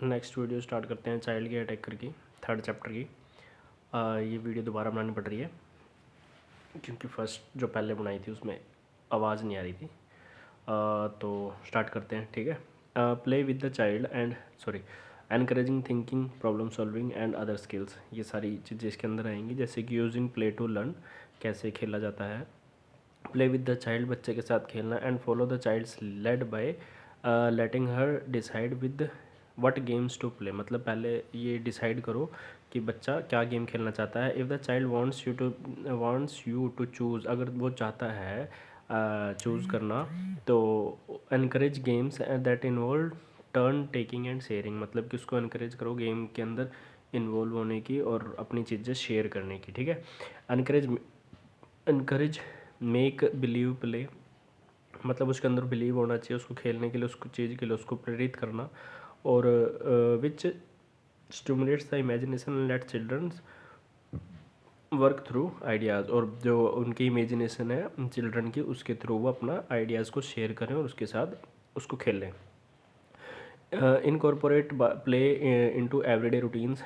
Next video start करते हैं child care taker की, 3rd चैप्टर की। ये वीडियो दोबारा बनानी पड़ रही है क्योंकि फर्स्ट जो पहले बनाई थी उसमें आवाज़ नहीं आ रही थी। तो स्टार्ट करते हैं, ठीक है। Play with the child and encouraging thinking, problem solving and other skills, ये सारी चीज़ें इसके अंदर आएंगी। जैसे कि यूजिंग प्ले टू लर्न, कैसे खेला जाता है। प्ले विद द चाइल्ड, बच्चे के साथ खेलना। And follow the child's lead by letting her decide with what games to play, मतलब पहले ये डिसाइड करो कि बच्चा क्या गेम खेलना चाहता है। If the child wants you to choose, अगर वो चाहता है चूज़ करना, तो encourage games that involve turn taking and sharing, मतलब कि उसको इनकरेज करो गेम के अंदर इन्वॉल्व होने की और अपनी चीज़ें शेयर करने की, ठीक है। इनकरेज मेक बिलीव प्ले, मतलब उसके अंदर बिलीव होना चाहिए, उसको खेलने के लिए, उसको चीज़ के लिए उसको प्रेरित करना। और which stimulates the imagination and let childrens work through ideas, और जो उनकी इमेजिनेशन है चिल्ड्रन की, उसके थ्रू वो अपना आइडियाज़ को शेयर करें और उसके साथ उसको खेलें। Incorporate play into everyday routines,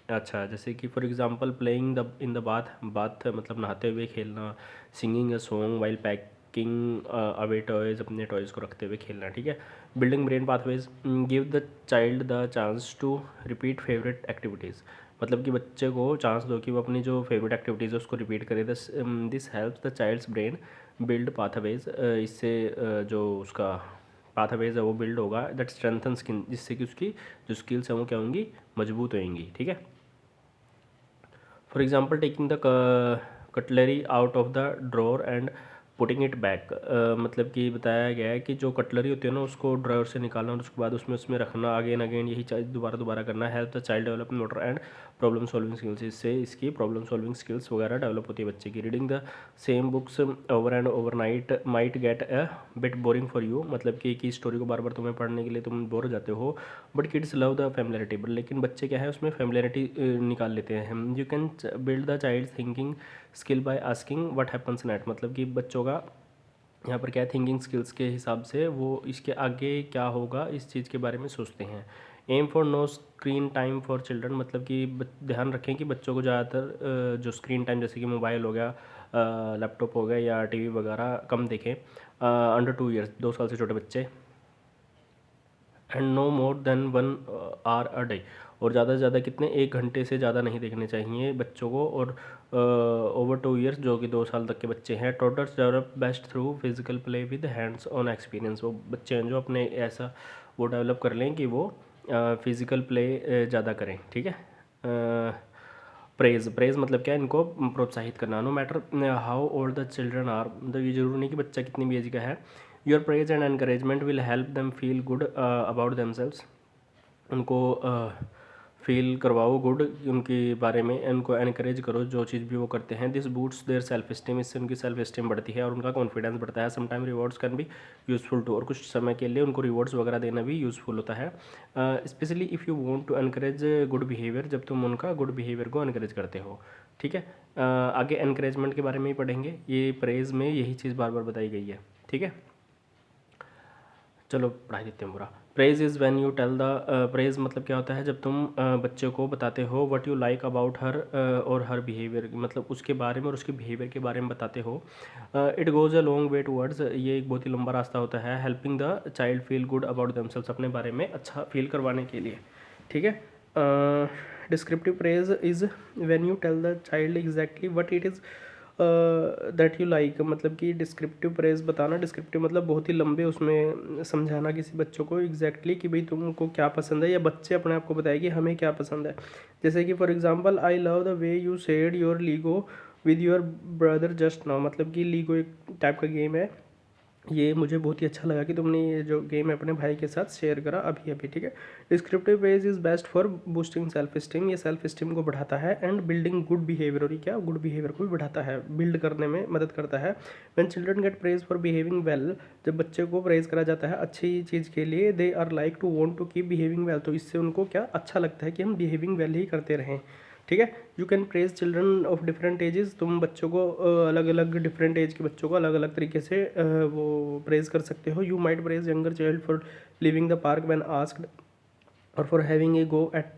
अच्छा, जैसे कि for example playing the in the bath मतलब नहाते हुए खेलना। Singing a song while packing away toys, अपने टॉयज़ को रखते हुए खेलना, ठीक है। Building brain pathways, give the child the chance to repeat favourite activities, मतलब कि बच्चे को चांस दो कि वो अपनी जो फेवरेट एक्टिविटीज़ है उसको रिपीट करे। This helps the child's brain build pathways, इससे जो उसका पाथवेज है वो बिल्ड होगा। दैट स्ट्रेंथन स्किन, जिससे कि उसकी जो स्किल्स हैं वो क्या होंगी, मजबूत होंगी, ठीक है। For example taking the cutlery out of the drawer and putting it back, मतलब कि बताया गया है कि जो कटलरी होती है ना उसको ड्रॉर से निकालना और उसके बाद उसमें रखना, अगेन अगेन यही चीज़ दोबारा करना। Help the child develop motor and problem solving skills, इससे इसकी प्रॉब्लम सॉल्विंग स्किल्स वगैरह डेवलप होती है बच्चे की। Reading the same books over and over night might get a bit boring for you, मतलब कि एक ही स्टोरी को बार बार तुम्हें पढ़ने के लिए तुम बोर हो जाते हो। But kids love the familiarity, but लेकिन बच्चे क्या है उसमें फैमिलियरिटी निकाल लेते हैं। You can build the child thinking skill by asking what happens net, मतलब कि बच्चों का यहाँ पर क्या है, थिंकिंग स्किल्स के हिसाब से वो इसके आगे क्या होगा इस चीज़ के बारे में सोचते हैं। Aim for no screen time for children, मतलब कि ध्यान रखें कि बच्चों को ज़्यादातर जो स्क्रीन टाइम जैसे कि मोबाइल हो गया, लैपटॉप हो गया या टीवी वगैरह कम देखें। अंडर 2 ईयर्स, 2 साल से छोटे बच्चे। And no more than 1 hour a day, और ज़्यादा से ज़्यादा कितने, 1 घंटे से ज़्यादा नहीं देखने चाहिए बच्चों को। और ओवर 2 ईयर्स, जो कि 2 साल तक के बच्चे हैं। Totals develop best through physical play with hands on experience, वो बच्चे हैं जो अपने ऐसा वो डेवलप कर लें कि वो फिज़िकल प्ले ज़्यादा करें, ठीक है। प्रेज मतलब क्या है, इनको प्रोत्साहित करना। No matter how old the children are, मतलब ये जरूरी नहीं कि बच्चा कितनी भी एज का है। Your praise and encouragement will help them feel good about themselves, उनको फील करवाओ गुड उनके बारे में, उनको एनकरेज करो जो चीज़ भी वो करते हैं। This boots their self esteem, इससे उनकी सेल्फ स्टीम बढ़ती है और उनका कॉन्फिडेंस बढ़ता है। Sometime rewards can be useful too, और कुछ समय के लिए उनको रिवॉर्ड्स वगैरह देना भी यूज़फुल होता है। Specially if you want to encourage good behaviour, जब तुम उनका गुड बिहेवियर को एनकरेज करते हो, ठीक है। आगे एनकरेजमेंट के बारे में ही पढ़ेंगे, ये प्रेज में यही चीज़ बार बार बताई गई है, ठीक है। चलो पढ़ाई देते हैं पूरा। Praise is when you tell the, praise मतलब क्या होता है, जब तुम बच्चे को बताते हो what you like about her और हर बिहेवियर, मतलब उसके बारे में और उसके बिहेवियर के बारे में बताते हो। It goes a long way towards, ये एक बहुत ही लंबा रास्ता होता है। Helping the child feel good about themselves, अपने बारे में अच्छा फील करवाने के लिए, ठीक है। Descriptive praise is when you tell the child exactly what it is that you like, मतलब कि डिस्क्रिप्टिव प्रेज बताना, डिस्क्रिप्टिव मतलब बहुत ही लंबे उसमें समझाना किसी बच्चों को एग्जैक्टली कि भाई तुमको क्या पसंद है, या बच्चे अपने आप को बताए कि हमें क्या पसंद है। जैसे कि for example I love the way you shared your LIGO with your brother just now, मतलब कि लीगो एक टाइप का गेम है, ये मुझे बहुत ही अच्छा लगा कि तुमने ये जो गेम है अपने भाई के साथ शेयर करा अभी अभी, ठीक है। Descriptive page is best for boosting self esteem, ये सेल्फ स्टीम को बढ़ाता है। एंड बिल्डिंग गुड बिहेवियर, और ये क्या, गुड बिहेवियर को भी बढ़ाता है, बिल्ड करने में मदद करता है। When children gate praise for behaving well, जब बच्चे को प्रेज करा जाता है अच्छी चीज़ के लिए, they are like to want to keep behaving well, तो इससे उनको क्या अच्छा लगता है कि हम बिहेविंग वेल ही करते रहें, ठीक है। You can praise children of different ages, तुम बच्चों को अलग अलग डिफरेंट एज के बच्चों को अलग अलग तरीके से वो प्रेज कर सकते हो। You might praise younger child for leaving the park when asked, और for having a go at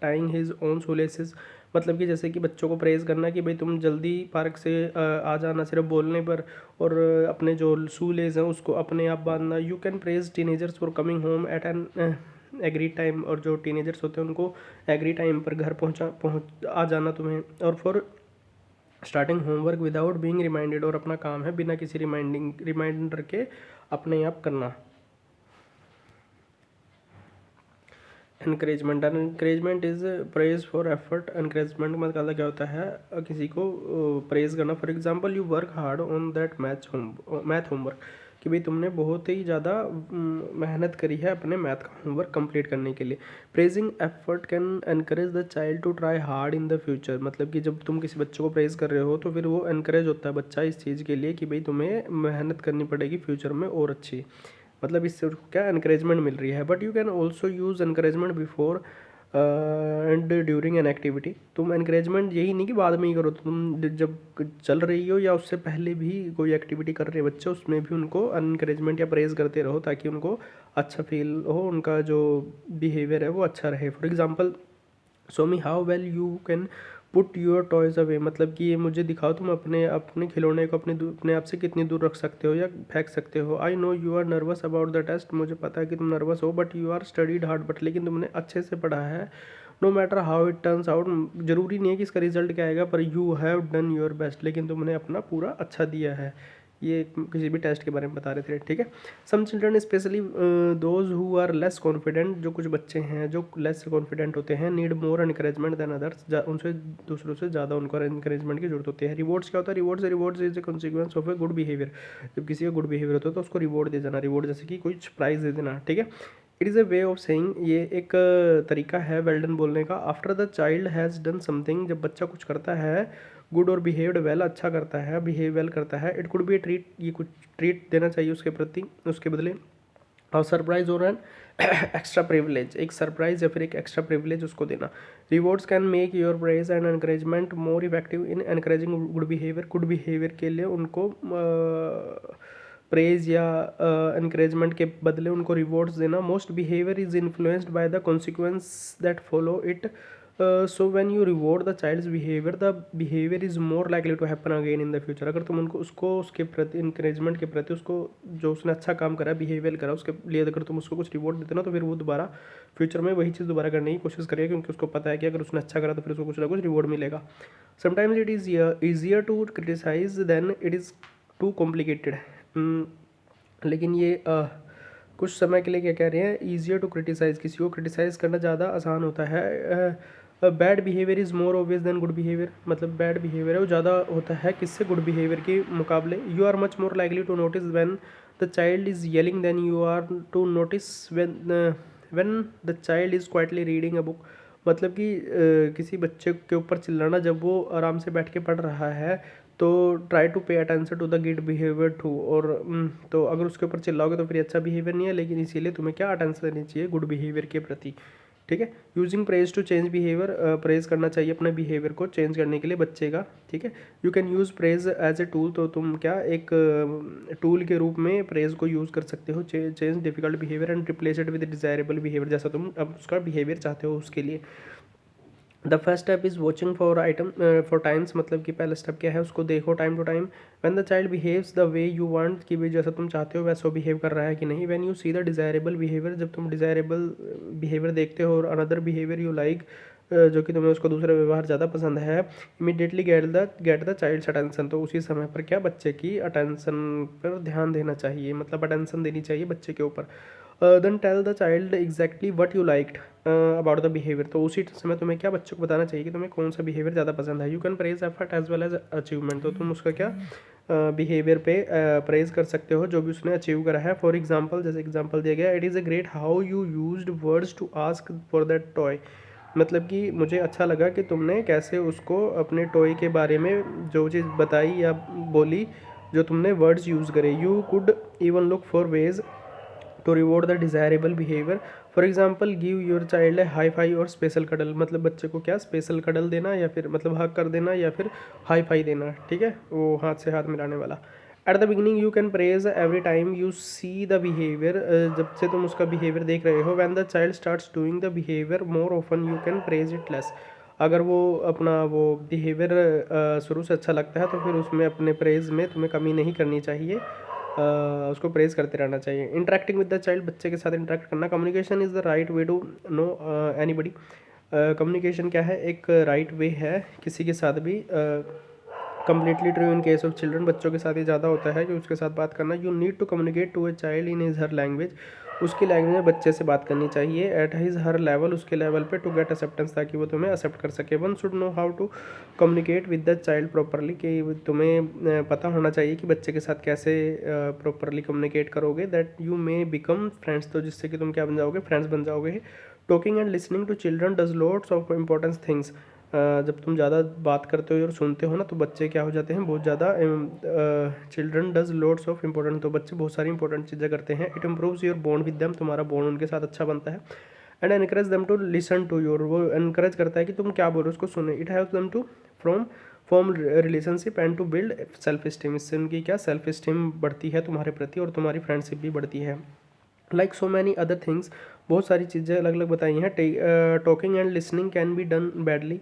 tying his own shoelaces, मतलब कि जैसे कि बच्चों को प्रेज़ करना कि भाई तुम जल्दी पार्क से आ जाना सिर्फ बोलने पर, और अपने जो शूलेस हैं उसको अपने आप बांधना। You can praise teenagers for coming home at an agree time, और जो टीनेजर्स होते हैं उनको एग्री टाइम पर घर पहुँच आ जाना तुम्हें। और for starting homework without being reminded, और अपना काम है बिना किसी रिमाइंडर के अपने आप करना। Encouragement is praise for effort. Encouragement मतलब क्या होता है, किसी को प्रेज करना। For example you work hard on that math homework, कि भाई तुमने बहुत ही ज़्यादा मेहनत करी है अपने मैथ का होमवर्क कंप्लीट करने के लिए। Praising effort can encourage the child to try hard in the future, मतलब कि जब तुम किसी बच्चे को प्रेज कर रहे हो तो फिर वो एनकरेज होता है बच्चा इस चीज़ के लिए कि भाई तुम्हें मेहनत करनी पड़ेगी फ्यूचर में और अच्छी, मतलब इससे उसको क्या एनकरेजमेंट मिल रही है। But you can also use encouragement before and during an activity. तुम एनकरेजमेंट यही नहीं कि बाद में ही करो, तुम जब चल रही हो या उससे पहले भी कोई एक्टिविटी कर रहे बच्चे, उसमें भी उनको एनकरेजमेंट या प्रेज करते रहो ताकि उनको अच्छा फील हो, उनका जो बिहेवियर है वो अच्छा रहे। For example show me how well you can put your toys away, मतलब कि ये मुझे दिखाओ तुम अपने अपने खिलौने को अपने आप से कितनी दूर रख सकते हो या फेंक सकते हो। I know you are nervous about the test, मुझे पता है कि तुम नर्वस हो, but you are studied hard, but लेकिन तुमने अच्छे से पढ़ा है। No matter how it turns out, जरूरी नहीं है कि इसका रिजल्ट क्या आएगा, पर you have done your best, लेकिन तुमने अपना पूरा अच्छा दिया है। ये किसी भी टेस्ट के बारे में बता रहे थे, ठीक है। Some children specially those who are less confident, जो कुछ बच्चे हैं जो लेस कॉन्फिडेंट होते हैं, need more encouragement than others, उनसे दूसरों से ज़्यादा उनको एनकरेजमेंट की जरूरत होती है। रिवॉर्ड्स क्या होता है, rewards is a consequence of a good behaviour, जब किसी का गुड बिहेवियर होता है तो उसको रिवॉर्ड दे देना, रिवॉर्ड जैसे कि कुछ प्राइज दे देना, ठीक है। It is a way of saying, ये एक तरीका है वेल डन बोलने का। After the child has done something, जब बच्चा कुछ करता है गुड और बिहेव्ड वेल, अच्छा करता है, बिहेव वेल करता है, it could be A treat, ये कुछ ट्रीट देना चाहिए उसके प्रति, उसके बदले। और सरप्राइज और एन एक्स्ट्रा प्रिविलेज, एक सरप्राइज या फिर एक एक्स्ट्रा प्रिविलेज उसको देना। Rewards can make your praise and encouragement more effective in encouraging good behaviour, good behaviour के लिए उनको प्रेज या एनकरेजमेंट के बदले उनको रिवॉर्ड्स देना। Most behaviour is influenced by the consequence that follow it, so when you reward the child's behaviour, the behaviour is more likely to happen again in the future. अगर तुम उनको उसको उसके प्रति इंकरेजमेंट के प्रति, उसको जो उसने अच्छा काम करा, बिहेवियर करा, उसके लिए अगर तुम उसको कुछ रिवॉर्ड देते ना, तो फिर वो दोबारा फ्यूचर में वही चीज़ दोबारा करने की कोशिश करेगा, क्योंकि उसको पता है कि अगर उसने अच्छा करा तो फिर उसको कुछ ना कुछ रिवॉर्ड मिलेगा। Sometimes it is easier to criticise than it is to complicated, लेकिन ये कुछ समय के लिए क्या कह रहे हैं, ईजियर टू क्रिटिसाइज़, किसी को क्रिटिसाइज़ करना ज़्यादा आसान होता है। Bad behaviour is more obvious than good behaviour, मतलब बैड बिहेवियर है वो ज़्यादा होता है किससे, गुड बिहेवियर के मुकाबले। You are much more likely to notice when the child is yelling than you are to notice when the child is quietly reading a book, मतलब कि किसी बच्चे के ऊपर चिल्लाना जब वो आराम से बैठ के पढ़ रहा है, तो try to pay attention to the good behaviour too, और तो अगर उसके ऊपर चिल्लाओगे तो फिर अच्छा बिहेवियर नहीं है, लेकिन इसीलिए तुम्हें क्या अटेंशन देनी चाहिए गुड बिहेवियर के प्रति, ठीक है। Using praise to change behaviour, praise करना चाहिए अपने बिहेवियर को चेंज करने के लिए बच्चे का, ठीक है। You can use praise as a tool, तो तुम क्या एक टूल के रूप में प्रेज को यूज़ कर सकते हो, change difficult behaviour and replace it with desirable behaviour, जैसा तुम अब उसका बिहेवियर चाहते हो उसके लिए। The first step is watching for item for times, मतलब कि पहला स्टेप क्या है, उसको देखो time to time. When the child behaves the way you want, कि भाई जैसा तुम चाहते हो वैसा बिहेव कर रहा है कि नहीं। When you see the desirable behaviour, जब तुम डिज़ायरेबल बिहेवियर देखते हो, और अनदर बिहेवियर यू लाइक, जो कि तुम्हें उसका दूसरा व्यवहार ज़्यादा पसंद है, immediately get the child's attention, तो उसी समय पर क्या बच्चे की अटेंशन पर ध्यान देना चाहिए, मतलब अटेंशन देनी चाहिए बच्चे के ऊपर। Then tell the child exactly what you liked about the behaviour, तो उसी समय तुम्हें क्या बच्चों को बताना चाहिए कि तुम्हें कौन सा बिहेवियर ज़्यादा पसंद है। You can praise effort as well as achievement, तो तुम उसका क्या बिहेवियर पे प्रेज कर सकते हो जो भी उसने अचीव करा है। फॉर एग्जाम्पल, जैसे एग्जाम्पल दिया गया, it is a great how you used words to ask for that toy, मतलब कि मुझे अच्छा लगा कि तुमने कैसे उसको अपने टॉय के बारे में जो चीज़ बताई या बोली, जो तुमने वर्ड्स यूज़ करे। You could even look for ways to reward the desirable behaviour, for example give your child a high five और स्पेशल कडल, मतलब बच्चे को क्या स्पेशल कडल देना, या फिर मतलब हक कर देना, या फिर हाई फाई देना, ठीक है, वो हाथ से हाथ मिलाने वाला। At the beginning you can praise every time you see the behaviour, जब से तुम उसका बिहेवियर देख रहे हो। When the child starts doing the behaviour more often you can praise it less. अगर वो अपना वो बिहेवियर शुरू से अच्छा लगता है तो फिर उसमें अपने प्रेज में तुम्हें कमी नहीं करनी चाहिए, उसको प्रेज करते रहना चाहिए। इंटरेक्टिंग विद द चाइल्ड, बच्चे के साथ इंटरेक्ट करना। Communication is the right way to know anybody. Communication क्या है, एक राइट वे है किसी के साथ भी। Completely true in case of children, बच्चों के साथ ही ज़्यादा होता है कि उसके साथ बात करना। You need to communicate to a child in his her language, उसकी लैंग्वेज में बच्चे से बात करनी चाहिए। एट हिज हर लेवल, उसके लेवल पे, टू गेट एक्सेप्टेंस, ताकि वो तुम्हें एक्सेप्ट कर सके। One should know how to communicate with the child properly, कि तुम्हें पता होना चाहिए कि बच्चे के साथ कैसे प्रॉपरली कम्युनिकेट करोगे। That you may become friends, तो जिससे कि तुम क्या बन जाओगे, फ्रेंड्स बन जाओगे। Talking and listening to children does lots of important things. जब तुम ज़्यादा बात करते हो और सुनते हो ना, तो बच्चे क्या हो जाते हैं, बहुत ज़्यादा। Children does lots of important, तो बच्चे बहुत सारी इंपॉर्टेंट चीज़ें करते हैं। It improves your bond with them, तुम्हारा बॉन्ड उनके साथ अच्छा बनता है। And encourage them to listen to your, वो एनकरेज करता है कि तुम क्या बोल रहे हो उसको सुने। It helps them to from form relationship and to build self esteem, इससे उनकी क्या सेल्फ स्टीम बढ़ती है तुम्हारे प्रति, और तुम्हारी फ्रेंडशिप भी बढ़ती है। Like so many other things, बहुत सारी चीज़ें अलग अलग बताई हैं। Talking and listening can be done badly,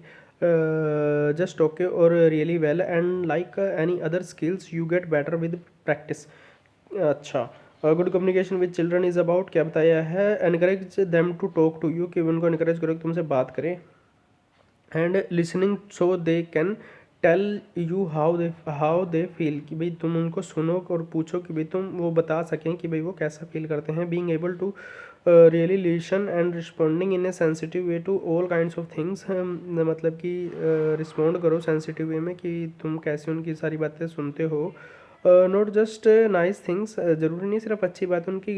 just okay और really well, and like any other skills you get better with practice. अच्छा, good communication with children is about, क्या बताया है, encourage them to talk to you, कि उनको encourage करो कि तुमसे बात करें। And listening so they can tell you how they feel, कि भाई तुम उनको सुनो और पूछो कि भाई तुम वो बता सकें कि भाई वो कैसा फील करते हैं। Being able to really listen and responding in a sensitive way to all kinds of things, मतलब कि रिस्पॉन्ड करो सेंसिटिव वे में, कि तुम कैसे उनकी सारी बातें सुनते हो। नॉट जस्ट नाइस थिंग्स, ज़रूरी नहीं सिर्फ अच्छी बात उनकी,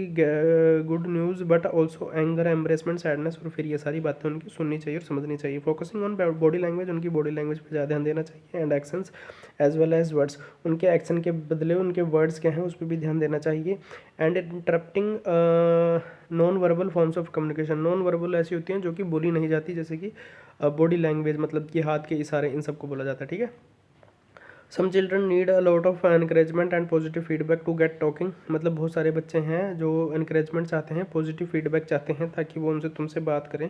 good news, but also anger, embarrassment, sadness, और फिर ये सारी बातें उनकी सुननी चाहिए और समझनी चाहिए। फोकसिंग ऑन बॉडी लैंग्वेज, उनकी बॉडी लैंग्वेज पर ज़्यादा ध्यान देना चाहिए। And actions as well as words, उनके एक्शन के बदले उनके वर्ड्स क्या हैं उस पर भी ध्यान देना चाहिए। And interrupting non verbal forms of communication, non verbal ऐसी होती हैं जो कि बोली नहीं जाती, जैसे कि बॉडी लैंग्वेज, मतलब कि हाथ के इशारे, इन सबको बोला जाता है। ठीक है। Some children need a lot of encouragement and positive feedback to get talking, मतलब बहुत सारे बच्चे हैं जो एनकरेजमेंट चाहते हैं, पॉजिटिव फीडबैक चाहते हैं, ताकि वो उनसे तुमसे बात करें।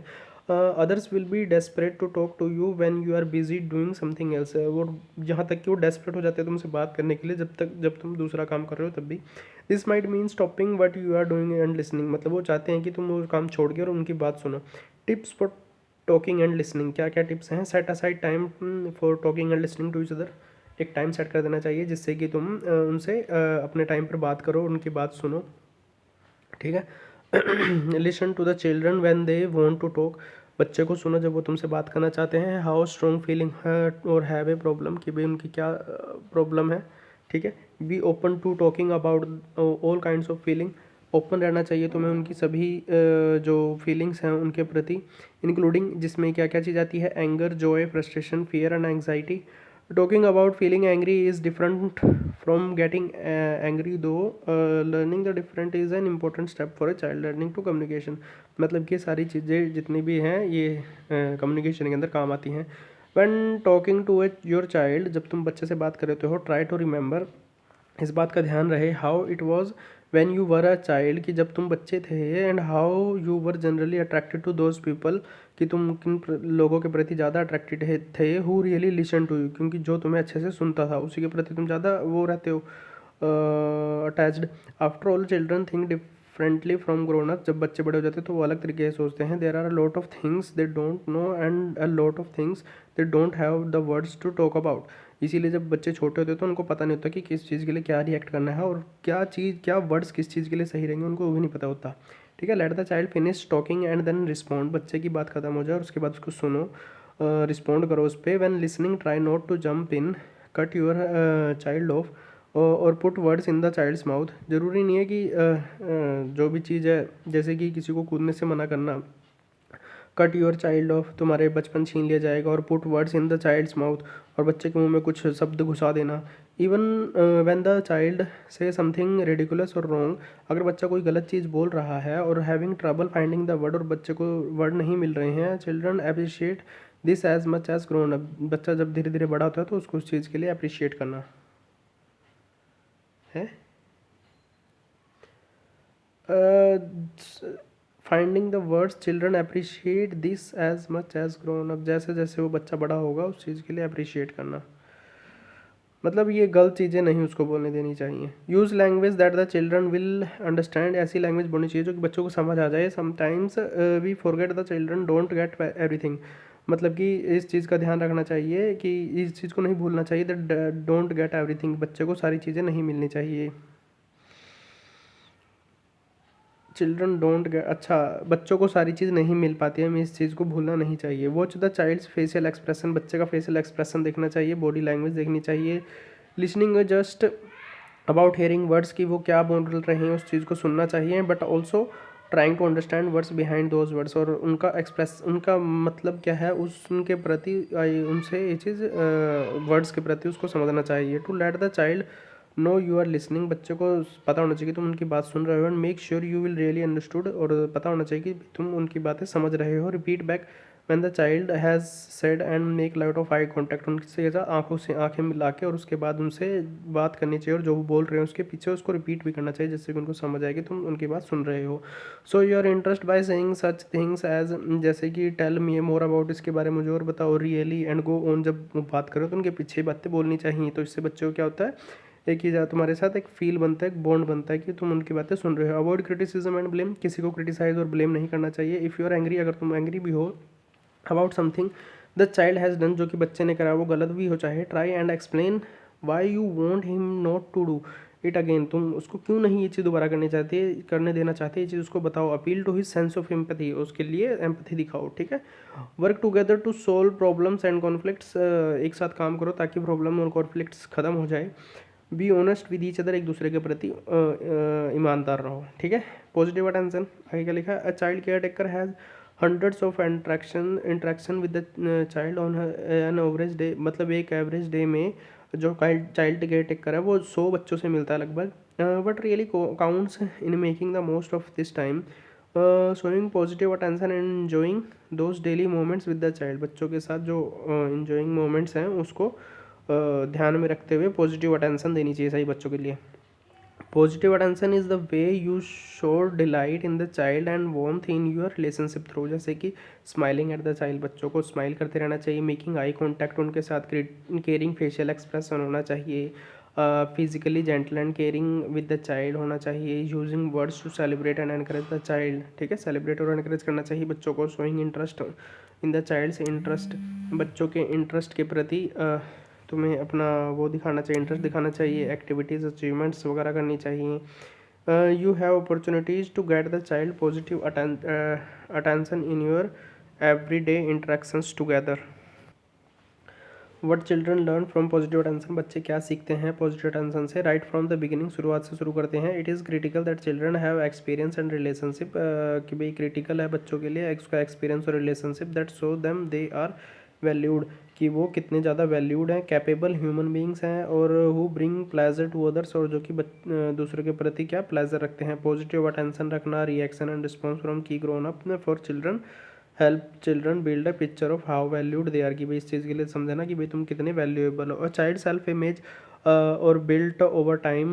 Others will be desperate to talk to you when you are busy doing something else, वो यहाँ तक कि वो डेस्परेट हो जाते हैं तुमसे बात करने के लिए, जब तुम दूसरा काम कर रहे हो तब भी। This might mean stopping what you are doing and listening, मतलब वो चाहते हैं कि तुम वो काम छोड़ के और उनकी बात सुनो। Tips for talking and listening, क्या क्या टिप्स हैं। Set aside time for talking and listening to each other, एक टाइम सेट कर देना चाहिए जिससे कि तुम उनसे अपने टाइम पर बात करो, उनकी बात सुनो। ठीक है। Listen to the children when they want to talk, बच्चे को सुनो जब वो तुमसे बात करना चाहते हैं। हाउ स्ट्रॉन्ग फीलिंग है और हैव ए प्रॉब्लम, कि भाई उनकी क्या प्रॉब्लम है। ठीक है। Be open to talking about all kinds of feeling, open रहना चाहिए तुम्हें उनकी सभी जो फीलिंग्स हैं उनके प्रति, इंक्लूडिंग जिसमें क्या क्या चीज़ आती है, anger, Joy, frustration, fear and anxiety. Talking about feeling angry is different from getting angry, though learning the different is an important step for a child learning to communication, मतलब कि सारी चीज़ें जितनी भी हैं ये कम्युनिकेशन के अंदर काम आती हैं। when talking to your child, जब तुम बच्चे से बात कर रहे हो, try to remember, इस बात का ध्यान रहे, how it was when you were a child, कि जब तुम बच्चे थे, and how you were generally attracted to those people, कि तुम किन लोगों के प्रति ज़्यादा अट्रैक्टेड थे, who really listen to you, क्योंकि जो तुम्हें अच्छे से सुनता था उसी के प्रति तुम ज़्यादा वो रहते हो attached. After all children think differently from grown up, जब बच्चे बड़े हो जाते हैं तो वो अलग तरीके से सोचते हैं। There are a lot of things they don't know and a lot of things they don't have the words to talk about, इसीलिए जब बच्चे छोटे होते हैं तो उनको पता नहीं होता कि किस चीज़ के लिए क्या रिएक्ट करना है और क्या वर्ड्स किस चीज़ के लिए सही रहेंगे, उनको वो भी नहीं पता होता। ठीक है। Let the child finish talking and then respond, बच्चे की बात खत्म हो जाए और उसके बाद उसको सुनो, रिस्पॉन्ड करो उस पर। When listening try not to jump in, cut your child off और put words in the child's mouth, ज़रूरी नहीं है कि जो भी चीज़ है, जैसे कि किसी को कूदने से मना करना, कट योर चाइल्ड ऑफ, तुम्हारे बचपन छीन लिया जाएगा, और put words in the child's mouth, और बच्चे के मुंह में कुछ शब्द घुसा देना। Even when the child say something ridiculous और रॉन्ग, अगर बच्चा कोई गलत चीज़ बोल रहा है और having trouble finding the word, और बच्चे को वर्ड नहीं मिल रहे हैं, children appreciate this as much as grown up, बच्चा जब धीरे धीरे बड़ा होता है तो उसको उस चीज़ के लिए अप्रिशिएट करना है finding the words children appreciate this as much as grown up. जैसे जैसे वो बच्चा बड़ा होगा उस चीज़ के लिए अप्रिशिएट करना, मतलब ये गलत चीज़ें नहीं उसको बोलने देनी चाहिए। Use language that the children will understand. ऐसी लैंग्वेज बोलनी चाहिए जो कि बच्चों को समझ आ जाए। Sometimes we forget the children don't get everything. मतलब कि इस चीज़ का ध्यान रखना चाहिए कि इस चीज़ को नहीं भूलना चाहिए दैट डोंट गेट एवरीथिंग। बच्चे को सारी चीज़ें नहीं मिलनी चाहिए। चिल्ड्रन डोंट गेट, अच्छा बच्चों को सारी चीज़ नहीं मिल पाती है, हमें इस चीज़ को भूलना नहीं चाहिए। Watch the child's facial expression. बच्चे का फेशियल एक्सप्रेशन देखना चाहिए, बॉडी लैंग्वेज देखनी चाहिए। Listening just about hearing words की वो क्या बोल रहे हैं उस चीज़ को सुनना चाहिए, but also trying to understand words behind those words. और उनका एक्सप्रेस, उनका मतलब क्या है उस उनके प्रति उनसे ये चीज़ वर्ड्स के प्रति उसको समझना चाहिए। To let the child know you are listening. बच्चे को पता होना चाहिए कि तुम उनकी बात सुन रहे हो। And make sure you will really understood. और पता होना चाहिए कि तुम उनकी बातें समझ रहे हो। Repeat back when the child has said and make light of eye contact. उनसे आंखों से आंखें मिला के और उसके बाद उनसे बात करनी चाहिए, और जो वो बोल रहे हैं उसके पीछे उसको रिपीट भी करना चाहिए जिससे कि उनको समझ आए कि तुम उनकी बात सुन रहे हो। Show your interest by saying such things as, जैसे कि टेल मी मोर अबाउट, इसके बारे में मुझे और बताओ। रियली एंड गो ऑन, जब वो बात करो तो उनके पीछे बातें बोलनी चाहिए। तो इससे बच्चों को क्या होता है, एक ही तुम्हारे साथ एक फील बनता है, एक बॉन्ड बनता है कि तुम उनकी बातें सुन रहे हो। Avoid criticism and blame. किसी को क्रिटिसाइज और ब्लेम नहीं करना चाहिए। इफ़ यू आर एंग्री, अगर तुम एंग्री भी हो about something the child has done, जो कि बच्चे ने करा वो गलत भी हो चाहे, try and explain why you want him not to do it again. तुम उसको क्यों नहीं ये चीज़ दोबारा करने देना चाहते, ये चीज़ उसको बताओ। Appeal to his sense of empathy, उसके लिए एम्पैथी दिखाओ, ठीक है। Work together to solve problems and conflicts. एक साथ काम करो ताकि प्रॉब्लम और कॉन्फ्लिक्ट्स खत्म हो जाए। Be honest with each other, एक दूसरे के प्रति ईमानदार रहो, ठीक है। पॉजिटिव अटेंशन, आगे क्या लिखा है, a child care taker has hundreds of interaction with the child on an average day. मतलब एक एवरेज डे में जो चाइल्ड केयर टेकर है वो 100 बच्चों से मिलता है लगभग। But really counts in making the most of this time, showing positive attention and enjoying those daily moments with the child. बच्चों के साथ जो एन्जॉइंग मोमेंट्स हैं उसको ध्यान में रखते हुए पॉजिटिव अटेंशन देनी चाहिए सही बच्चों के लिए। Positive attention is the way you show delight in the child and warmth in your relationship through. जैसे कि स्माइलिंग एट द चाइल्ड, बच्चों को स्माइल करते रहना चाहिए। मेकिंग आई कॉन्टैक्ट, उनके साथ केयरिंग फेशियल एक्सप्रेशन होना चाहिए। Physically gentle and caring with the child होना चाहिए। Using words to celebrate and encourage the child, ठीक है, सेलिब्रेट और एनकरेज करना चाहिए बच्चों को। Showing interest in the child's interest, बच्चों के इंटरेस्ट के प्रति तुम्हें अपना वो दिखाना चाहिए, इंटरेस्ट दिखाना चाहिए। एक्टिविटीज़ अचीवमेंट्स वगैरह करनी चाहिए। You have opportunities to get the child positive attention in your every day interactions together. What children learn from positive attention, बच्चे क्या सीखते हैं पॉजिटिव अटेंशन से। राइट फ्रॉम द बिगिनिंग, शुरुआत से शुरू करते हैं। It is critical that children have experience and relationship, कि भाई क्रिटिकल है बच्चों के लिए उसका एक्सपीरियंस और relationship. That show them they are valued, कि वो कितने ज़्यादा वैल्यूड हैं। कैपेबल ह्यूमन बींग्स हैं, और who bring pleasure to others, और जो कि दूसरे के प्रति क्या प्लेजर रखते हैं। पॉजिटिव अटेंशन रखना, रिएक्शन एंड रिस्पॉन्स फ्रॉम की grown up for children help children build a picture of how valued they are, कि भाई इस चीज़ के लिए समझना कि भाई तुम कितने वैल्यूएबल हो। और चाइल्ड सेल्फ इमेज और built over time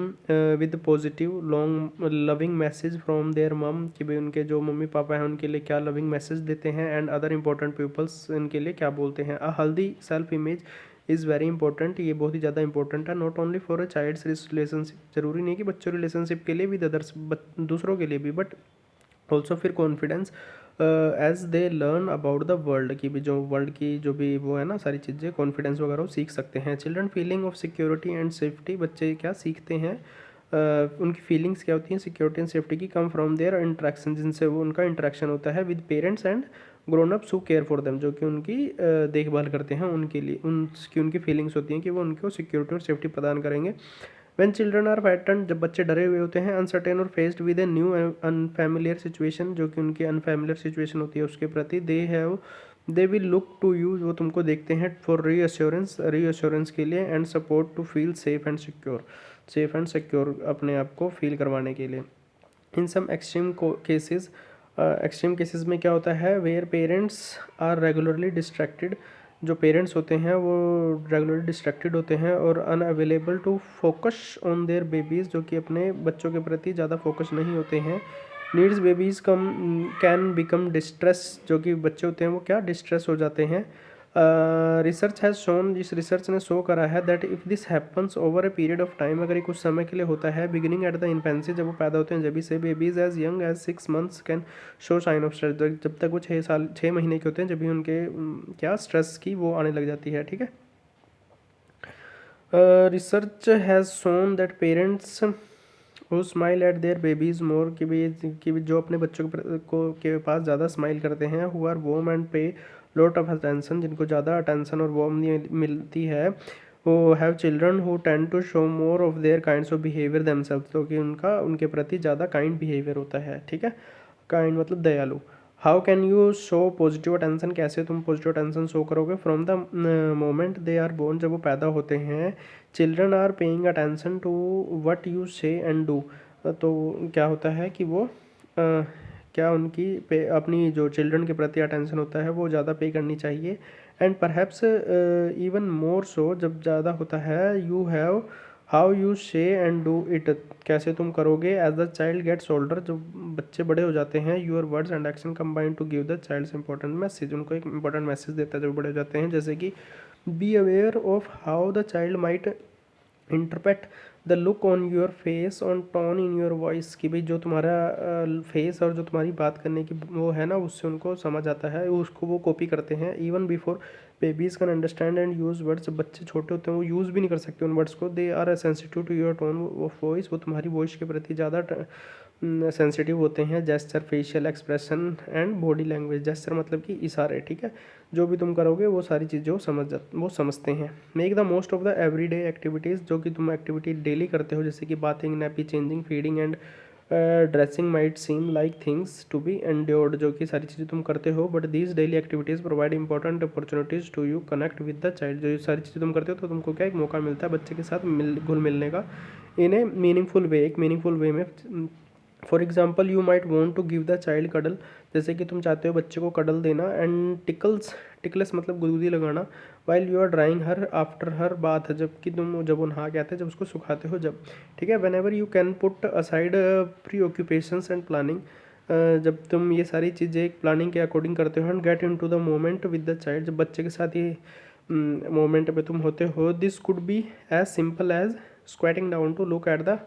with positive long loving message from their mum, कि भाई उनके जो मम्मी पापा हैं उनके लिए क्या लविंग मैसेज देते हैं। एंड अदर इंपॉर्टेंट पीपल्स इनके लिए क्या बोलते हैं। A healthy self image is very important, ये बहुत ही ज़्यादा इंपॉर्टेंट है। Not only for a child's relationship, जरूरी नहीं कि बच्चों रिलेशनशिप के लिए भी, अदर्स दूसरों के लिए भी, बट ऑल्सो फिर confidence as they learn about the world, की भी जो वर्ल्ड की जो भी वो है ना सारी चीज़ें, कॉन्फिडेंस वगैरह वो सीख सकते हैं। Children feeling of security and safety, बच्चे क्या सीखते हैं, उनकी फीलिंग्स क्या होती हैं सिक्योरिटी एंड सेफ्टी की, कम फ्रॉम देयर इंट्रैक्शन, जिनसे वो उनका इंट्रैक्शन होता है with parents and grown ups who care for them, जो कि उनकी देखभाल करते हैं उनके लिए, उनकी फीलिंग्स होती हैं कि वो उनको सिक्योरिटी और सेफ्टी प्रदान करेंगे। व्हेन चिल्ड्रन आर फ्राइटेंड, जब बच्चे डरे हुए होते हैं। अनसर्टेन और faced with a new unfamiliar situation, जो कि उनकी अनफैमिलियर सिचुएशन होती है उसके प्रति। They will look to you, वो तुमको देखते हैं फॉर रीअश्योरेंस के लिए। And support to feel safe and secure अपने आप को फील करवाने के लिए। इन सम एक्सट्रीम केसेस में क्या होता है, where parents are regularly distracted, जो पेरेंट्स होते हैं वो रेगुलरली डिस्ट्रैक्टेड होते हैं और unavailable to focus on their babies, जो कि अपने बच्चों के प्रति ज़्यादा फोकस नहीं होते हैं। Needs babies come can become distress, जो कि बच्चे होते हैं वो क्या डिस्ट्रेस हो जाते हैं। रिसर्च हैज़ शोन, जिस रिसर्च ने शो करा है that if this happens over a period of time, अगर ये कुछ समय के लिए होता है, बिगिनिंग एट द इन्फेंसी, जब वो पैदा होते हैं जब से, babies as young as 6 months can show sign of stress, जब तक वो 6 महीने के होते हैं जब भी उनके क्या स्ट्रेस की वो आने लग जाती है। ठीक है। Research has shown that parents who smile at their babies more, कि भी जो अपने बच्चों के पास ज़्यादा स्माइल करते हैं, who are warm and pay lot of attention, जिनको ज़्यादा अटेंशन और वॉर्म मिलती है, वो have children who tend to show more of their kinds of behaviour themself, तो कि उनके प्रति ज़्यादा काइंड बिहेवियर होता है। ठीक है। काइंड मतलब दयालु। How can you show positive attention, कैसे तुम पॉजिटिव अटेंशन शो करोगे। From the moment they are born, जब वो पैदा होते हैं, children are paying attention to what you say and do, तो क्या होता है कि वो क्या उनकी अपनी जो चिल्ड्रन के प्रति अटेंशन होता है वो ज़्यादा पे करनी चाहिए। And perhaps even more so, जब ज़्यादा होता है, you have how you say and do it, कैसे तुम करोगे। As the child gets older, जब बच्चे बड़े हो जाते हैं, your words and action combine to give the child's important message, उनको एक इंपॉर्टेंट मैसेज देता है जब बड़े हो जाते हैं, जैसे कि be aware of how the child might interpret the look on your face on tone in your voice, कि भाई जो तुम्हारा फेस और जो तुम्हारी बात करने की वो है ना, उससे उनको समझ आता है, उसको वो कॉपी करते हैं। Even before babies can understand and use words, जब बच्चे छोटे होते हैं वो यूज़ भी नहीं कर सकते उन वर्ड्स को। They are sensitive to your tone of voice, वो तुम्हारी वॉइस के प्रति ज़्यादा सेंसिटिव होते हैं। Gesture, facial expression and body language, gesture मतलब कि इशारे। ठीक है। जो भी तुम करोगे वो सारी चीज़ें वो समझते हैं। Make the most of the everyday activities, जो कि तुम एक्टिविटी डेली करते हो, जैसे कि bathing, nappy changing, feeding and dressing might seem like things to be endured, जो कि सारी चीज़ें तुम करते हो, but these daily activities provide important opportunities to you connect with the child, जो ये सारी चीज़ें तुम करते हो तो तुमको क्या एक मौका मिलता है बच्चे के साथ घुल मिलने का, इन ए मीनिंगफुल वे, एक मीनिंगफुल वे में। For example you might want to give the child cuddle, जैसे कि तुम चाहते हो बच्चे को कडल देना। एंड टिकल्स मतलब गुदगुदी लगाना। While you are drying her after her bath, जबकि जब वो नहा के आते हैं, जब उसको सुखाते हो जब। ठीक है। When ever you can put aside pre occupations and planning, जब तुम ये सारी चीज़ें एक प्लानिंग के अकॉर्डिंग करते हो, and get into the moment with the child, जब बच्चे के साथ ये मोमेंट पे तुम होते हो। This could be as simple as squatting down to look at the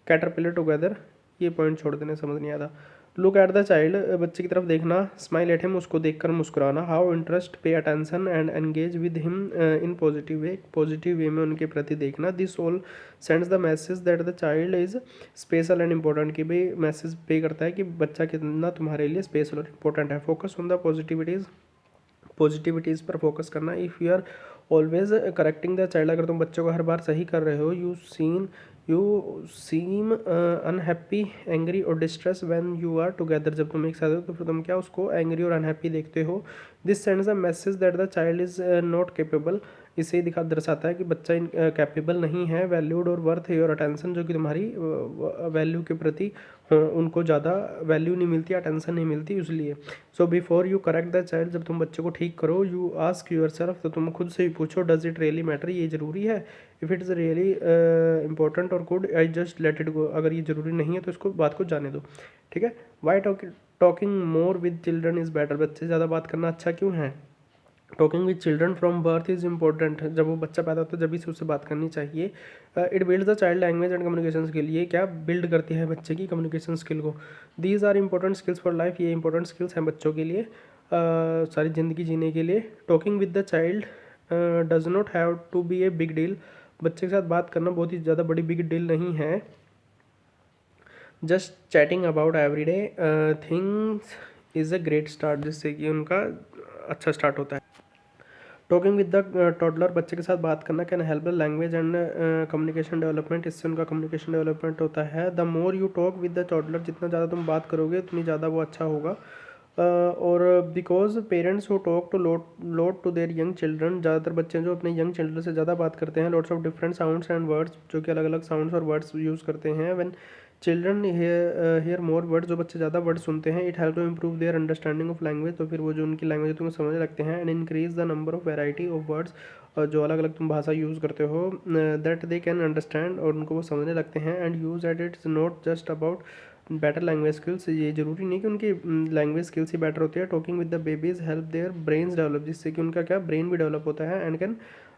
caterpillar together, ये पॉइंट छोड़ देने, समझ नहीं आता। लुक एट द चाइल्ड, बच्चे की तरफ देखना। स्माइल एट हिम, उसको देखकर मुस्कुराना। How interest, pay attention and engage with him in positive way, positive way में उनके प्रति देखना। This all sends the message that the child is special and important, कि भाई मैसेज पे करता है कि बच्चा कितना तुम्हारे लिए स्पेशल और इंपॉर्टेंट है। फोकस ऑन द पॉजिटिविटीज़ पर फोकस करना। If you are always correcting the child, अगर तुम बच्चों को हर बार सही कर रहे हो, यू सीम अनहैप्पी, एंग्री और distress when you are together, जब तुम एक साथ हो तो फिर तुम क्या उसको एंग्री और अनहैप्पी देखते हो। This sends a message that the child is not capable, इससे ही दर्शाता है कि बच्चा कैपेबल नहीं है। वैल्यूड और वर्थ योर अटेंशन, जो कि तुम्हारी वैल्यू के प्रति उनको ज़्यादा वैल्यू नहीं मिलती, अटेंशन नहीं मिलती, इसलिए। So before you correct the child, जब तुम बच्चे को ठीक करो, यू आस्क यूर सेल्फ, तो तुम खुद से ही पूछो, डज इट रियली मैटर, ये ज़रूरी है। If it is really important और good, I just let it go, अगर ये ज़रूरी नहीं है तो इसको बात को जाने दो। ठीक है। Why talking more with children is better, बच्चे से ज़्यादा बात करना अच्छा क्यों है। Talking with children from birth is important, जब वो बच्चा पैदा होता है जब भी से उससे बात करनी चाहिए। It build the child language and communication skill, ये क्या बिल्ड करती है बच्चे की कम्युनिकेशन स्किल को। These are important skills for life, ये इंपॉर्टेंट स्किल्स हैं बच्चों के लिए सारी ज़िंदगी जीने के लिए। Talking with the child does not have to be a big deal, बच्चे के साथ बात करना बहुत ही ज़्यादा बड़ी बिग डील नहीं है। Just chatting about every day things is a great start, जिससे कि उनका अच्छा स्टार्ट होता है। टॉकिंग विद द टॉडलर, बच्चे के साथ बात करना, can help the language and communication development, इससे उनका कम्युनिकेशन डेवलपमेंट होता है। The more you talk with the toddler, जितना ज़्यादा तुम बात करोगे उतनी ज़्यादा वो अच्छा होगा। और because parents who talk to lot to their young children, ज़्यादातर बच्चे जो अपने यंग चिल्ड्रन से ज़्यादा बात करते हैं, lots of different sounds and words, जो कि अलग अलग साउंड्स और वर्ड्स यूज़ करते हैं। When children hear more word, जो बच्चे ज़्यादा वर्ड सुनते हैं, it help to improve their understanding of language, तो फिर वो जो उनकी लैंग्वेज तुम समझने लगते हैं, and increase the number of variety of words, जो अलग अलग तुम भाषा यूज़ करते हो, दैट दे कैन अंडरस्टैंड, और उनको वो समझने लगते हैं, and use at its not just about better language skills, ये जरूरी नहीं कि उनकी लैंग्वेज स्किल्स ही बेटर होती है। Talking with the babies help their brains develop, जिससे कि उनका क्या ब्रेन भी डेवलप होता है, and can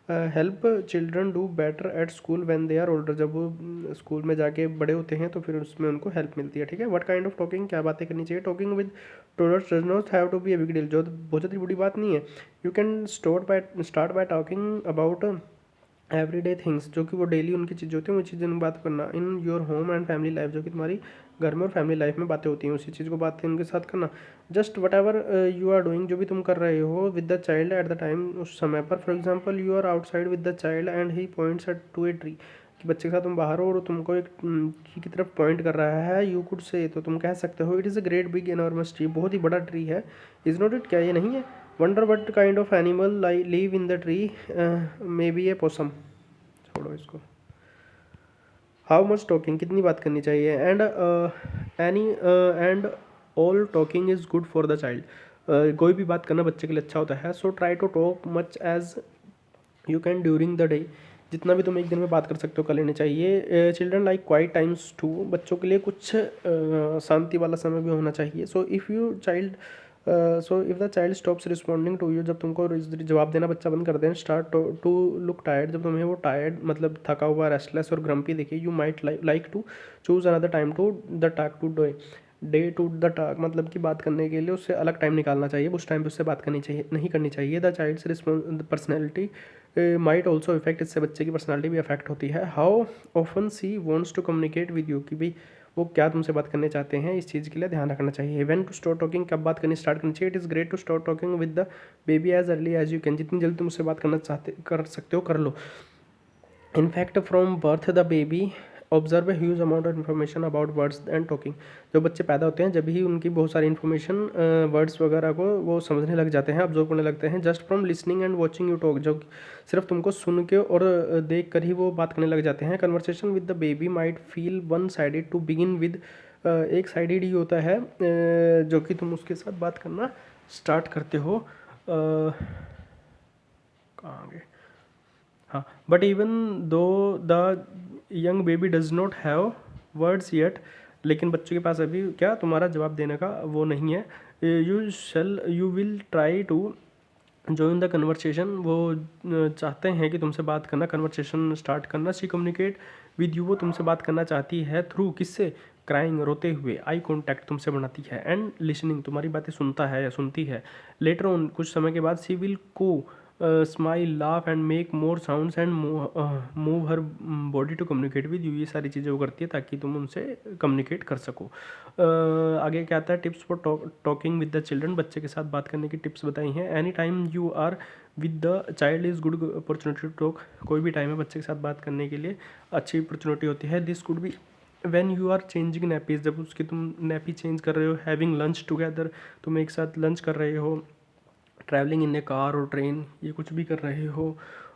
help children do better at school when they are older, जब वो स्कूल में जाके बड़े होते हैं तो फिर उसमें उनको हेल्प मिलती है। ठीक है, व्हाट काइंड ऑफ टॉकिंग, क्या बातें करनी चाहिए। Talking with toddlers does not have to be a big deal, जो बहुत ज़्यादा बड़ी बात नहीं है। You can start by talking about everyday things, जो कि वो डेली उनकी चीज़ होती है, वो चीज़ें बात करना। In your home and family life, जो कि तुम्हारी घर में और फैमिली लाइफ में बातें होती हैं, उसी चीज़ को बातें उनके साथ करना। Just whatever you are doing, जो भी तुम कर रहे हो with the child at the time, उस समय पर। For example, you are outside with the child and he points at to a tree, कि बच्चे के साथ तुम बाहर हो और तुमको एक ट्री की तरफ पॉइंट कर रहा है। यू कुड से, तो तुम कह सकते हो, it is a great big enormous tree, बहुत ही बड़ा ट्री है। इज़ नॉट इट, क्या ये नहीं है। Wonder what kind of animal live in the tree, may be A possum, छोड़ो इसको। हाउ मच टॉकिंग, कितनी बात करनी चाहिए। And any and all talking is good for the child, कोई भी बात करना बच्चे के लिए अच्छा होता है। So try to talk much as you can during the day, जितना भी तुम एक दिन में बात कर सकते हो कर लेनी चाहिए। Children like quiet times too, बच्चों के लिए कुछ शांति वाला समय भी होना चाहिए। So if the child stops responding to you, जब तुमको जवाब देना बच्चा बंद कर दें, स्टार्ट टू लुक टायर्ड, जब तुम्हें वो टायर्ड मतलब थका हुआ, रेस्टलेस और ग्रम्पी दिखे, you might like to choose another time to the talk today to the talk, मतलब कि बात करने के लिए उससे अलग टाइम निकालना चाहिए, उस टाइम पे उससे बात करनी चाहिए नहीं करनी चाहिए। The child's personality might also effect, इससे बच्चे की पर्सनैलिटी भी अफेक्ट होती है। How often she wants to communicate with you, कि भाई वो क्या तुमसे बात करने चाहते हैं, इस चीज़ के लिए ध्यान रखना चाहिए। व्हेन टू स्टार्ट टॉकिंग, कब बात करनी स्टार्ट करनी चाहिए। It is great to start talking with the baby as early as you can, जितनी जल्दी तुम उससे बात करना कर सकते हो कर लो। In fact from birth the baby observe a huge amount of information about words and talking, जो बच्चे पैदा होते हैं जब ही उनकी बहुत सारी इन्फॉर्मेशन वर्ड्स वगैरह को वो समझने लग जाते हैं, ऑब्जर्व करने लगते हैं। Just from listening and watching you talk, जो सिर्फ तुमको सुन के और देख कर ही वो बात करने लग जाते हैं। Conversation with the baby might feel one sided to begin with, एक साइडेड ही होता है जो कि तुम उसके साथ बात करना स्टार्ट करते हो। कहाँ गए, हाँ। But even though the young baby does not have words yet, लेकिन बच्चों के पास अभी क्या तुम्हारा जवाब देने का वो नहीं है। You will try to join the conversation, वो चाहते हैं कि तुमसे बात करना, कन्वर्सेशन स्टार्ट करना। शी कम्युनिकेट विद यू, वो तुमसे बात करना चाहती है थ्रू, किससे, क्राइंग, रोते हुए। आई कॉन्टैक्ट तुमसे बनाती है, एंड लिसनिंग, तुम्हारी बातें सुनता है या सुनती है। लेटर ऑन, कुछ समय के बाद, she will coo smile, laugh and make more sounds and move her body to communicate with you, ये सारी चीज़ें वो करती है ताकि तुम उनसे कम्युनिकेट कर सको। आगे क्या आता है, tips for talking with the children, बच्चे के साथ बात करने की टिप्स बताई हैं। Any time you are with the child is good opportunity to talk, कोई भी टाइम है बच्चे के साथ बात करने के लिए अच्छी अपॉर्चुनिटी होती है। This could be when you are changing nappies, जब उसकी तुम नैपी चेंज कर रहे हो। हैविंग लंच टुगेदर, तुम एक साथ लंच कर रहे हो। ट्रैवलिंग इन ए कार और ट्रेन, ये कुछ भी कर रहे हो,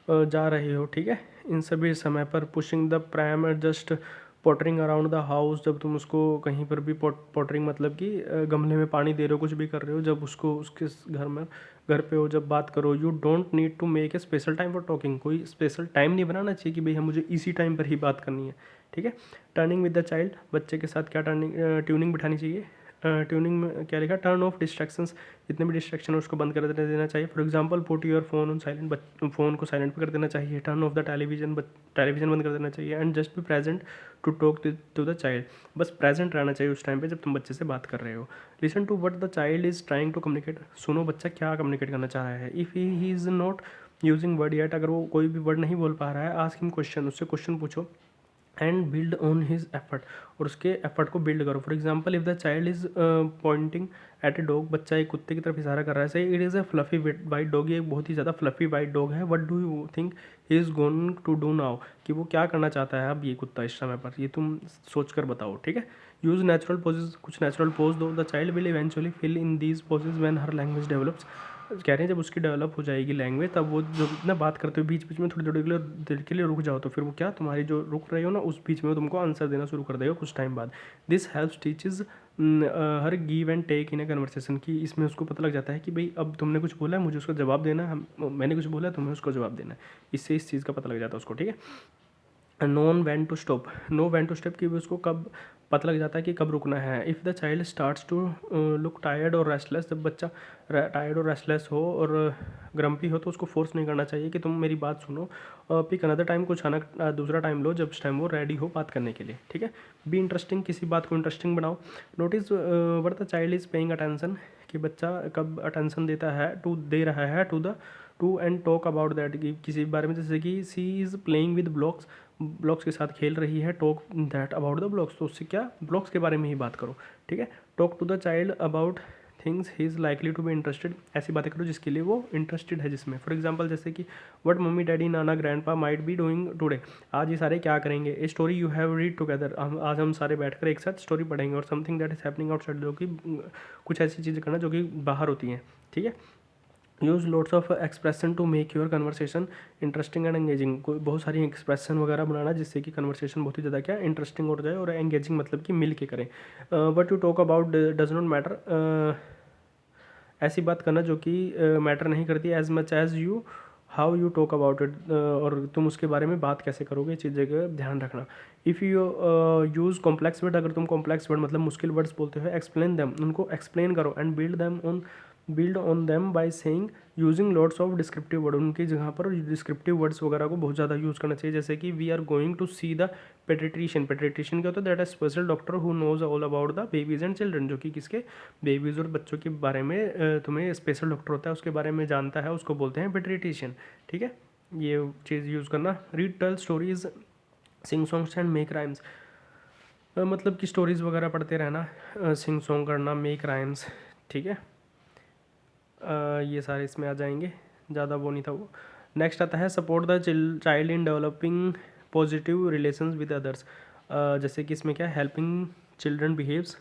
जा रहे हो, ठीक है, इन सभी समय पर। Pushing the pram at just pottering around the house, जब तुम उसको कहीं पर भी पॉटरिंग मतलब कि गमले में पानी दे रहे हो, कुछ भी कर रहे हो, जब उसको उसके घर पे हो जब बात करो। You don't need to make a special time for talking, कोई स्पेशल टाइम नहीं बनाना चाहिए कि भाई हम मुझे इसी टाइम पर ही बात करनी है, ठीक है। टर्निंग विद द चाइल्ड, बच्चे के साथ क्या ट्यूनिंग बिठानी चाहिए। ट्यूनिंग में क्या लिखा, टर्न ऑफ डिस्ट्रैक्शंस, जितने भी डिस्ट्रैक्शन है उसको बंद कर देना चाहिए। For example, put your phone on silent, phone को साइलेंट पे कर देना चाहिए। टर्न ऑफ द टेलीविजन बंद कर देना चाहिए। And just be present to talk to the child, बस प्रेजेंट रहना चाहिए उस टाइम पे जब तुम बच्चे से बात कर रहे हो। Listen to what the child is trying to communicate, सुनो बच्चा क्या कम्युनिकेट करना चाह रहा है। If he is not using word yet, अगर वो कोई भी वर्ड नहीं बोल पा रहा है, आस्क हिम क्वेश्चन, उससे क्वेश्चन पूछो। And build on his effort, और उसके एफर्ट को बिल्ड करो। For example, if the child is pointing eight a dog, बच्चा एक कुत्ते की तरफ इशारा कर रहा है, सही, it is a fluffy white dog, ये एक बहुत ही ज़्यादा फ्लफी वाइट डॉग है। What do you think he is going to do now, कि वो क्या करना चाहता है अब ये कुत्ता इस समय पर, ये तुम सोच कर बताओ, ठीक है। यूज़ नेचुरल पोजेज, कुछ नेचुरल पोज दो। The child will eventually fill in these pauses when her language develops, कह रहे हैं जब उसकी डेवलप हो जाएगी लैंग्वेज, तब वो जो ना बात करते हो बीच बीच में थोड़ी थोड़ी देर के लिए रुक जाओ, तो फिर वो क्या तुम्हारी जो रुक रहे हो ना उस बीच में वो तुमको आंसर देना शुरू कर देगा कुछ टाइम बाद। This helps teaches her give and take in a conversation की, इसमें उसको पता लग जाता है कि भाई अब तुमने कुछ बोला है मुझे उसका जवाब देना है, मैंने कुछ बोला है तुम्हें उसको जवाब देना है, इससे इस चीज़ का पता लग जाता है उसको, ठीक है। Known when to stop, know when to stop की भी उसको कब पता लग जाता है कि कब रुकना है। If the child starts to look tired और रेस्टलेस, जब बच्चा टायर्ड और रेस्टलेस हो और ग्रम्पी हो तो उसको फोर्स नहीं करना चाहिए कि तुम मेरी बात सुनो, पिक अनदर टाइम, कुछ दूसरा टाइम लो जब उस टाइम वो रेडी हो बात करने के लिए, ठीक है। बी इंटरेस्टिंग, किसी बात को इंटरेस्टिंग बनाओ। Notice what the child is paying attention, कि बच्चा कब अटेंशन देता है, दे रहा है to and talk about that, किसी बारे में, जैसे कि she is playing with blocks, blocks के साथ खेल रही है, talk that about the blocks, तो उससे क्या ब्लॉक्स के बारे में ही बात करो, ठीक है। Talk to the child about things he is likely to be interested, ऐसी बातें करो जिसके लिए वो इंटरेस्टेड है जिसमें। फॉर एग्जाम्पल जैसे कि what mummy daddy Nana grand पा माइट बी डूइंग टूडे, आज ये सारे क्या करेंगे। A story you have read together, आज हम सारे बैठकर एक साथ स्टोरी पढ़ेंगे। और something that is happening outside, जो कि कुछ ऐसी चीज़ें करना जो कि बाहर होती हैं, ठीक है। Use lots of expression to make your conversation interesting and engaging, कोई बहुत सारी एक्सप्रेशन वगैरह बनाना जिससे कि कन्वर्सेशन बहुत ही ज़्यादा क्या इंटरेस्टिंग हो जाए, और एंगेजिंग मतलब कि मिल के करें। What you talk about does not matter, ऐसी बात करना जो कि मैटर नहीं करती, as much as you how you talk about it, और तुम उसके बारे में बात कैसे करोगे, चीज़ें का ध्यान रखना। If you use complex word, अगर तुम कॉम्प्लेक्स वर्ड मतलब मुश्किल वर्ड्स बोलते हो, एक्सप्लेन देम, उनको एक्सप्लेन करो। And build on them by saying using lots of descriptive word, उनकी जगह पर डिस्क्रिप्टिव वर्ड्स वगैरह को बहुत ज़्यादा यूज़ करना चाहिए। जैसे कि we are going to see the paediatrician, paediatrician क्या होता है, that is special doctor who knows all about the babies and children, जो कि किसके बेबीज़ और बच्चों के बारे में तुम्हें स्पेशल डॉक्टर होता है उसके बारे में जानता है, उसको बोलते हैं पेडिट्रिशियन, ठीक है। ये चीज़ यूज़ करना। Read tell stories sing songs and make rhymes, मतलब कि स्टोरीज़ वगैरह पढ़ते रहना, सिंग सॉन्ग करना, मेक राइम्स, ठीक है। ये सारे इसमें आ जाएंगे, ज़्यादा वो नहीं था वो। नेक्स्ट आता है support the child in developing positive relations with others, जैसे कि इसमें क्या हेल्पिंग चिल्ड्रन बिहेव्स